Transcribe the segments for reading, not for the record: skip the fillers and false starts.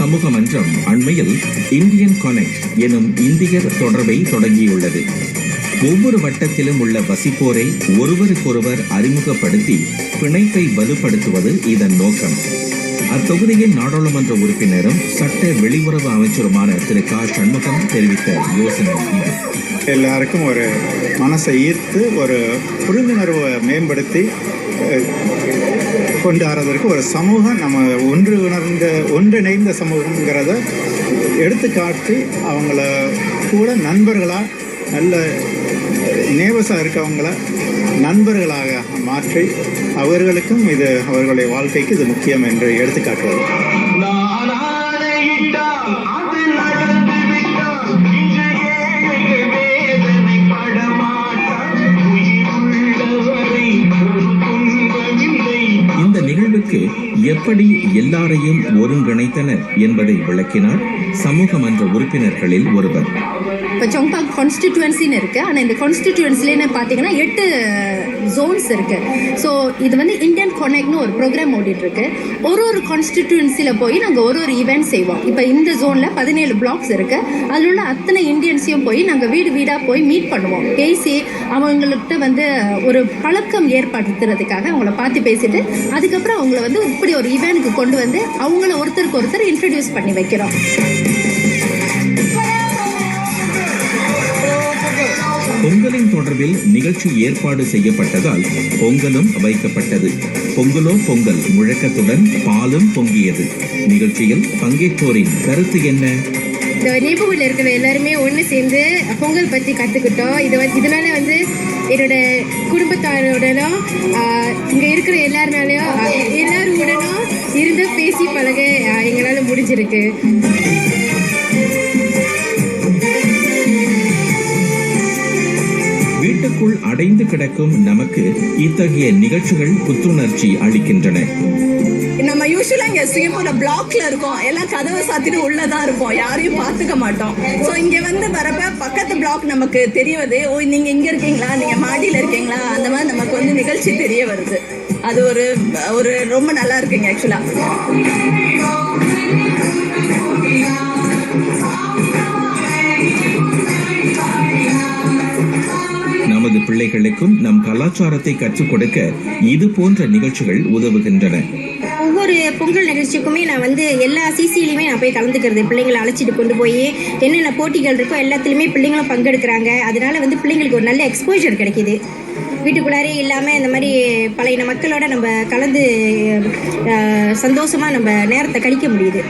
சமூக மன்றம் அண்மையில் இந்தியன் கனெக்ட் எனும் இந்தியர் தொடர்பை தொடங்கியுள்ளது. ஒவ்வொரு வட்டத்திலும் உள்ள வசிப்போரை ஒருவருக்கொருவர் அறிமுகப்படுத்தி பிணைப்பை வலுப்படுத்துவது இதன் நோக்கம். அத்தொகுதியின் நாடாளுமன்ற உறுப்பினரும் சட்ட வெளியுறவு அமைச்சருமான திரு க சண்முகம் தெரிவித்த யோசனை இது. எல்லாருக்கும் ஒரு மனசை ஈர்த்து ஒரு புரிந்துணர்வை மேம்படுத்தி கொண்டாடுறதற்கு ஒரு சமூகம் நம்ம ஒன்றிணைந்த சமூகங்கிறத எடுத்துக்காட்டி அவங்கள கூட நண்பர்களாக நல்ல நேவசாக இருக்கவங்கள நண்பர்களாக மாற்றி அவர்களுக்கும் இது அவர்களுடைய வாழ்க்கைக்கு இது முக்கியம் என்று எடுத்துக்காட்டுவது. இந்த நிகழ்வுக்கு எப்படி எல்லாரையும் ஒருங்கிணைத்தனர் என்பதை விளக்கினார் சமூக மன்ற உறுப்பினர்களில் ஒருவர். இப்போ சொங்பாக் கான்ஸ்டிடியூன்சின்னு இருக்குது. ஆனால் இந்த கான்ஸ்டிடியூன்சிலேன்னு பார்த்தீங்கன்னா 8 ஜோன்ஸ் இருக்குது. ஸோ இது வந்து இந்தியன் கனெக்ட்னு ஒரு ப்ரோக்ராம் ஓடிட்டுருக்கு. ஒரு கான்ஸ்டிடியூன்சியில் போய் நாங்கள் ஒரு ஈவெண்ட் செய்வோம். இப்போ இந்த ஜோனில் 17 பிளாக்ஸ் இருக்குது. அதில் உள்ள அத்தனை இந்தியன்ஸையும் போய் நாங்கள் வீடு வீடாக போய் மீட் பண்ணுவோம். பேசி அவங்கள்ட்ட வந்து ஒரு பழக்கம் ஏற்படுத்துறதுக்காக அவங்கள பார்த்து பேசிட்டு அதுக்கப்புறம் அவங்கள வந்து இப்படி ஒரு ஈவெண்ட்டுக்கு கொண்டு வந்து அவங்கள ஒருத்தருக்கு ஒருத்தர் இன்ட்ரடியூஸ் பண்ணி வைக்கிறோம். பொங்கலின் தொடர்பில் நிகழ்ச்சி ஏற்பாடு செய்யப்பட்டதால் பொங்கலும் வைக்கப்பட்டது. பொங்கலோ பொங்கல் முழக்கத்துடன் பாலும் பொங்கியது. நிகழ்ச்சியில் பங்கேற்றோரின் கருத்து என்ன? இந்த நெய்பர்ஹுட்ல இருக்கிற எல்லாருமே ஒன்று சேர்ந்து பொங்கல் பற்றி கற்றுக்கிட்டோம். இதனால வந்து என்னோட குடும்பத்தாரோடனும் இங்கே இருக்கிற எல்லாருடனும் இருந்து பேசி பழக எங்களால் முடிஞ்சிருக்கு. வீட்டுக்குள் அடைந்து கிடக்கும் நமக்கு இத்தகைய நிகழ்ச்சிகள் புத்துணர்ச்சி அளிக்கின்றன. நம்ம யூஸ்வலா இங்க சிங்கப்பூர்ல பிளாக்ல இருக்கோம். எல்லாம் கதவை சாத்திட்டு உள்ளதான் இருப்போம், யாரையும் பார்த்துக்க மாட்டோம். ஸோ இங்க வந்து வரப்ப பக்கத்து பிளாக் நமக்கு தெரியவது, ஓ நீங்க இங்க இருக்கீங்களா, நீங்க மாடியில இருக்கீங்களா, அந்த மாதிரி நமக்கு வந்து நிகழ்ச்சி தெரிய வருது. அது ஒரு ரொம்ப நல்லா இருக்குங்க ஆக்சுவலா. நமது பிள்ளைகளுக்கும் நம் கலாச்சாரத்தை கற்றுக் கொடுக்க இது போன்ற நிகழ்ச்சிகள் உதவுகின்றன. ஒவ்வொரு பொங்கல் நிகழ்ச்சிக்குமே நான் வந்து எல்லா சிசிலையுமே நான் போய் கலந்துக்கிறது. பிள்ளைங்களை அழைச்சிட்டு கொண்டு போய் என்னென்ன போட்டிகள் இருக்கோ எல்லாத்துலேயுமே பிள்ளைங்களும் பங்கெடுக்கிறாங்க. அதனால வந்து பிள்ளைங்களுக்கு ஒரு நல்ல எக்ஸ்போஜர் கிடைக்கிது. வீட்டுக்குள்ளாரே இல்லாமல் இந்த மாதிரி பழைய மக்களோட நம்ம கலந்து சந்தோஷமாக நம்ம நேரத்தை கழிக்க முடியுது.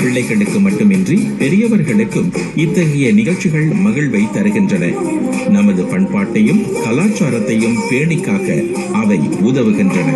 பிள்ளைகளுக்கு மட்டுமின்றி பெரியவர்களுக்கும் இத்தகைய நிகழ்ச்சிகள் மகிழ்வை தருகின்றன. நமது பண்பாட்டையும் கலாச்சாரத்தையும் பேணிக்காக்க அவை உதவுகின்றன.